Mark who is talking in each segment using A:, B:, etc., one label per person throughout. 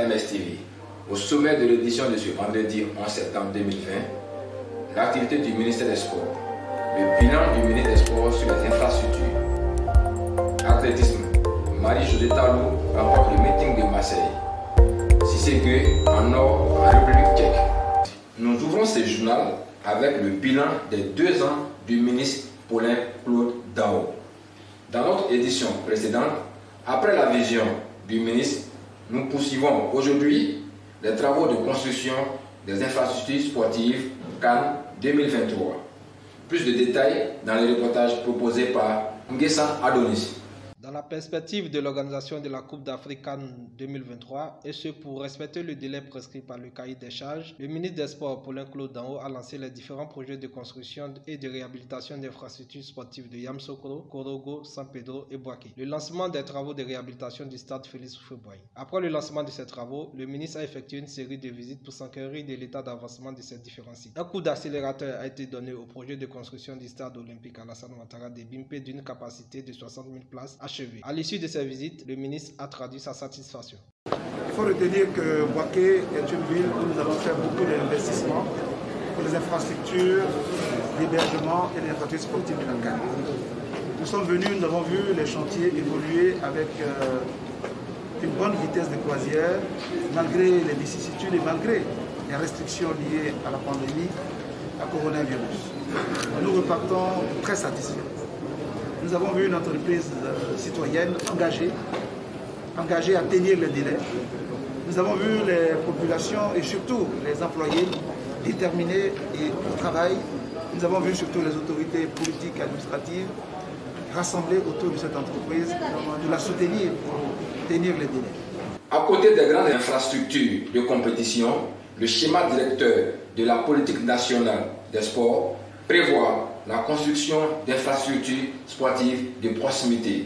A: MSTV. Au sommet de l'édition de ce vendredi 11 septembre 2020, l'activité du ministère des Sports, le bilan du ministre des Sports sur les infrastructures. Athlétisme, Marie-Josée Talou remporte le meeting de Marseille. Cissé Gueye en or en République tchèque. Nous ouvrons ce journal avec le bilan des 2 ans du ministre Paulin-Claude Daho. Dans notre édition précédente, après la vision du ministre, nous poursuivons aujourd'hui les travaux de construction des infrastructures sportives Cannes 2023. Plus de détails dans les reportages proposés par Nguessan Adonis.
B: Dans la perspective de l'organisation de la Coupe d'Afrique Cannes 2023, et ce pour respecter le délai prescrit par le cahier des charges, le ministre des Sports Paulin-Claude Daho a lancé les différents projets de construction et de réhabilitation d'infrastructures sportives de Yamoussoukro, Korogo, San Pedro et Bouaké. Le lancement des travaux de réhabilitation du stade Félix Houphouët-Boigny. Après le lancement de ces travaux, le ministre a effectué une série de visites pour s'enquérir de l'état d'avancement de ces différents sites. Un coup d'accélérateur a été donné au projet de construction du stade olympique Alassane Ouattara de Bimpe d'une capacité de 60 000 places achevé. À l'issue de ces visites, le ministre a traduit sa satisfaction.
C: Il faut retenir que Bouaké est une ville où nous avons fait beaucoup d'investissements pour les infrastructures, l'hébergement et les infrastructures sportives de la Cannes. Nous sommes venus, nous avons vu les chantiers évoluer avec une bonne vitesse de croisière, malgré les vicissitudes et malgré les restrictions liées à la pandémie, à coronavirus. Nous repartons très satisfaits. Nous avons vu une entreprise citoyenne engagée à tenir les délais. Nous avons vu les populations et surtout les employés déterminés et au travail. Nous avons vu surtout les autorités politiques et administratives rassemblées autour de cette entreprise, de la soutenir pour tenir les délais.
A: À côté des grandes infrastructures de compétition, le schéma directeur de la politique nationale des sports prévoit la construction d'infrastructures sportives de proximité,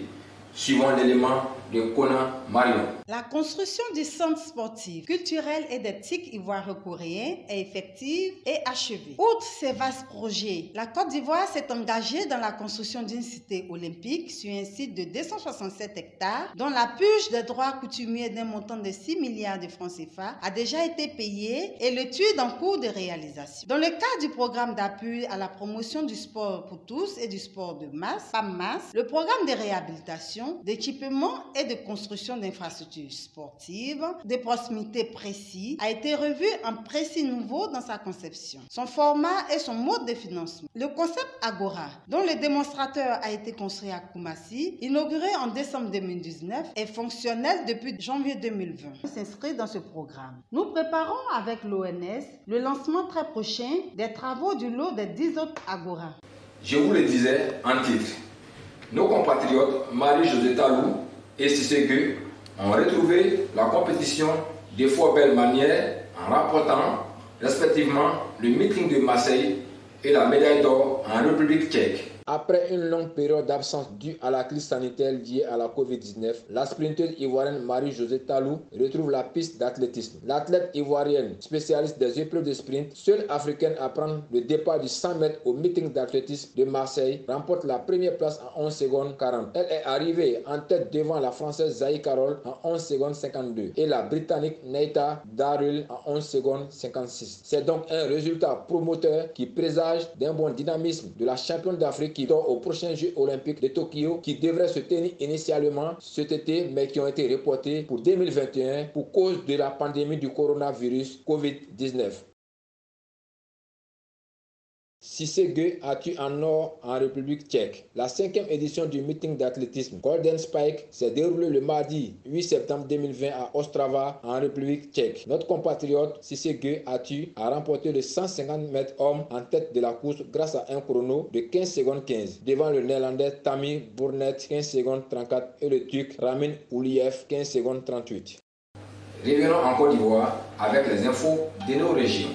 A: suivant l'élément de Conan Marion.
D: La construction du centre sportif, culturel et d'éthique ivoiro-coréen est effective et achevée. Outre ces vastes projets, la Côte d'Ivoire s'est engagée dans la construction d'une cité olympique sur un site de 267 hectares, dont la purge des droits coutumiers d'un montant de 6 milliards de francs CFA a déjà été payée et l'étude en cours de réalisation. Dans le cadre du programme d'appui à la promotion du sport pour tous et du sport de masse, PAMMAS, le programme de réhabilitation, d'équipement et de construction d'infrastructures sportives de proximité précis a été revu en précis nouveau dans sa conception, son format et son mode de financement. Le concept Agora, dont le démonstrateur a été construit à Koumassi, inauguré en décembre 2019, est fonctionnel depuis janvier 2020. Il s'inscrit dans ce programme. Nous préparons avec l'ONS le lancement très prochain des travaux du lot des 10 autres Agora.
A: Je vous le disais en titre, nos compatriotes Marie-Josée Talou et Cissé Gueye ont retrouvé la compétition de fort belle manière en remportant respectivement le meeting de Marseille et la médaille d'or en République tchèque.
E: Après une longue période d'absence due à la crise sanitaire liée à la Covid-19, la sprinteuse ivoirienne Marie-Josée Talou retrouve la piste d'athlétisme. L'athlète ivoirienne, spécialiste des épreuves de sprint, seule africaine à prendre le départ du 100 mètres au meeting d'athlétisme de Marseille, remporte la première place en 11 secondes 40. Elle est arrivée en tête devant la française Zaï Carole en 11 secondes 52 et la britannique Neita Darrell en 11 secondes 56. C'est donc un résultat promoteur qui présage d'un bon dynamisme de la championne d'Afrique qui dort aux prochains Jeux olympiques de Tokyo qui devraient se tenir initialement cet été mais qui ont été reportés pour 2021 pour cause de la pandémie du coronavirus Covid-19. Cissé Gueye a tué en or en République tchèque. La 5e édition du meeting d'athlétisme Golden Spike s'est déroulée le mardi 8 septembre 2020 à Ostrava en République tchèque. Notre compatriote Cissé Gueye a remporté le 150 mètres hommes en tête de la course grâce à un chrono de 15 secondes 15 devant le néerlandais Tammy Bournet 15 secondes 34 et le turc Ramin Ouliev 15 secondes 38.
A: Revenons en Côte d'Ivoire avec les infos de nos régions.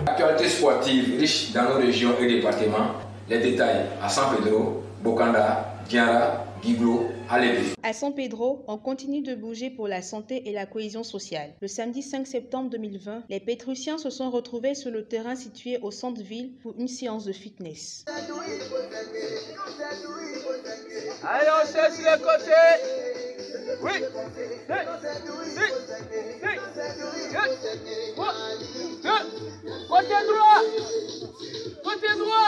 A: Actualité sportive riche dans nos régions et départements, les détails à San Pedro, Bokanda, Diara, Guiglo, Alébé.
F: À San Pedro, on continue de bouger pour la santé et la cohésion sociale. Le samedi 5 septembre 2020, les Pétrusiens se sont retrouvés sur le terrain situé au centre-ville pour une séance de fitness.
G: Allez, on cherche les côtés.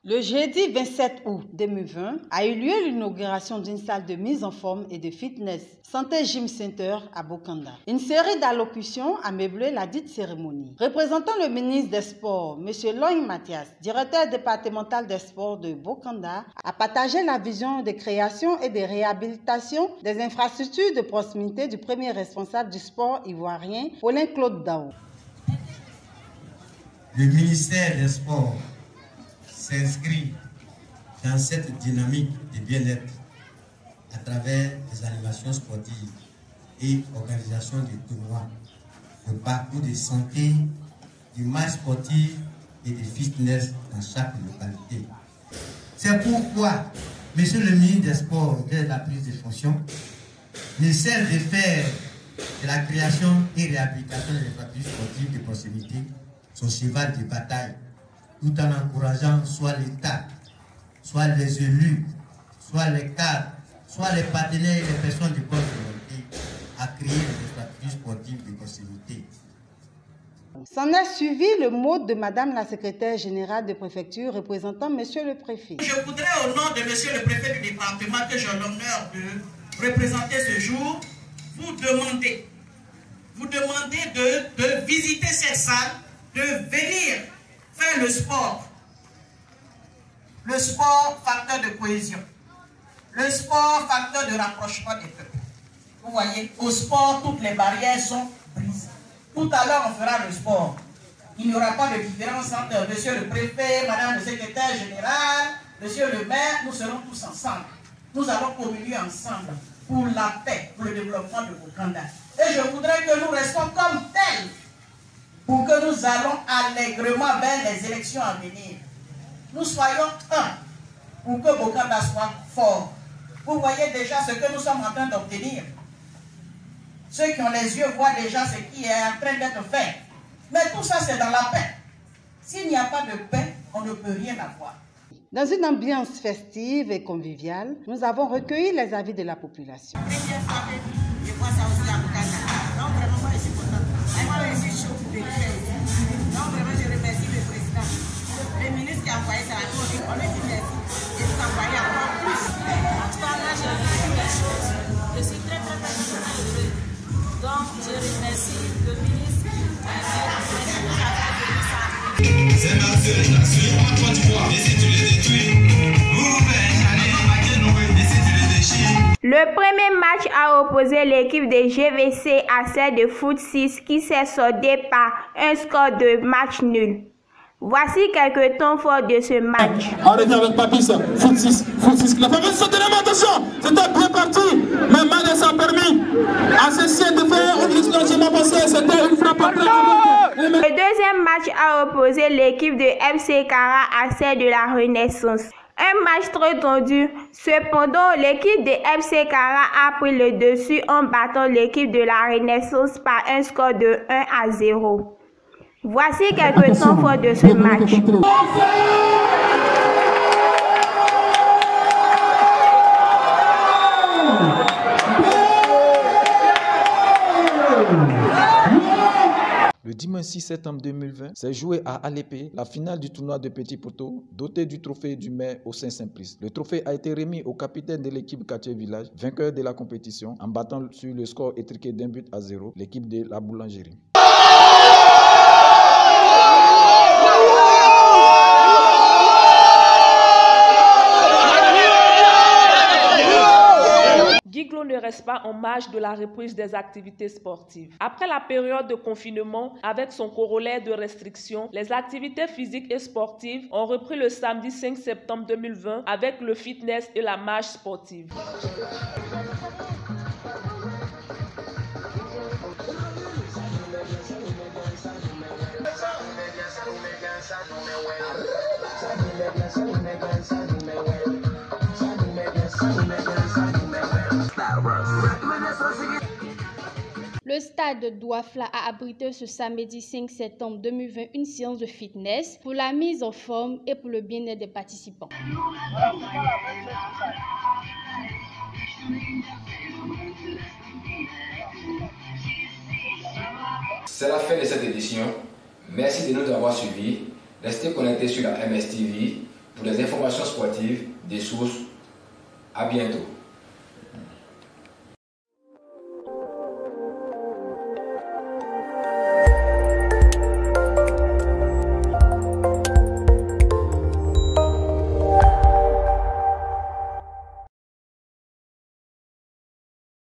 D: Le jeudi 27 août 2020 a eu lieu l'inauguration d'une salle de mise en forme et de fitness, Santé Gym Center à Bokanda. Une série d'allocutions a meublé la dite cérémonie. Représentant le ministre des Sports, M. Loïc Mathias, directeur départemental des sports de Bokanda, a partagé la vision de création et de réhabilitation des infrastructures de proximité du premier responsable du sport ivoirien, Paulin Claude Dao.
G: Le ministère des Sports s'inscrit dans cette dynamique de bien-être à travers des animations sportives et organisation de tournois, de parcours de santé, du match sportif et de fitness dans chaque localité. C'est pourquoi, Monsieur le ministre des Sports, dès la prise de fonction, ne cesse de faire de la création et réhabilitation des infrastructures sportives de proximité son cheval de bataille, tout en encourageant soit l'État, soit les élus, soit les cadres, soit les partenaires et les personnes de bonne volonté à créer des infrastructures sportives de proximité.
D: S'en a suivi le mot de Madame la secrétaire générale de préfecture représentant Monsieur le préfet.
H: Je voudrais au nom de Monsieur le préfet du département que j'ai l'honneur de représenter ce jour, vous demander de visiter cette salle, de venir faire le sport. Le sport, facteur de cohésion. Le sport, facteur de rapprochement des peuples. Vous voyez, au sport, toutes les barrières sont brisées. Tout à l'heure, on fera le sport. Il n'y aura pas de différence entre Monsieur le préfet, Madame le secrétaire général, Monsieur le maire, nous serons tous ensemble. Nous allons communier ensemble pour la paix, pour le développement de Bokanda. Et je voudrais que nous restons comme tels, pour que nous allons allègrement vers les élections à venir. Nous soyons un, pour que Bokanda soit fort. Vous voyez déjà ce que nous sommes en train d'obtenir. Ceux qui ont les yeux voient déjà ce qui est en train d'être fait. Mais tout ça, c'est dans la paix. S'il n'y a pas de paix, on ne peut rien avoir.
D: Dans une ambiance festive et conviviale, nous avons recueilli les avis de la population.
I: Je vois ça aussi à Bokanda. Donc vraiment, moi je suis contente. Moi je suis chaud pour le faire. Donc vraiment, je remercie le président. Le ministre qui a envoyé ça à nous, on lui dit merci. Et vous envoyez encore plus. En tout cas, là, je remercie les choses. Je suis très heureux. Donc, je remercie le ministre qui a fait ça.
J: C'est ma seule nation, toi tu vois, et si tu les détruis,
K: le premier match a opposé l'équipe de GVC à celle de Foot 6 qui s'est soldée par un score de match nul. Voici quelques temps forts de ce match.
L: Arrêtez avec Papis, Foot 6. La famille sautait la main, attention, c'était bien parti, mais mal sans permis. À ceci de faire une discussion passée, c'était une frappe après.
K: Le deuxième match a opposé l'équipe de FC Kara à celle de la Renaissance. Un match très tendu. Cependant, l'équipe de FC Kara a pris le dessus en battant l'équipe de la Renaissance par un score de 1-0. Voici quelques temps forts de ce match.
M: Le dimanche 6 septembre 2020 s'est joué à Alépé la finale du tournoi de Petit Poteau, doté du trophée du maire au Saint-Simplice. Le trophée a été remis au capitaine de l'équipe Quartier Village, vainqueur de la compétition, en battant sur le score étriqué d'1-0 l'équipe de la Boulangerie.
N: Giglo ne reste pas en marge de la reprise des activités sportives. Après la période de confinement, avec son corollaire de restrictions, les activités physiques et sportives ont repris le samedi 5 septembre 2020 avec le fitness et la marche sportive.
F: Le stade de Douafla a abrité ce samedi 5 septembre 2020 une séance de fitness pour la mise en forme et pour le bien-être des participants.
A: C'est la fin de cette édition. Merci de nous avoir suivis. Restez connectés sur la MSTV pour des informations sportives, des sources. À bientôt.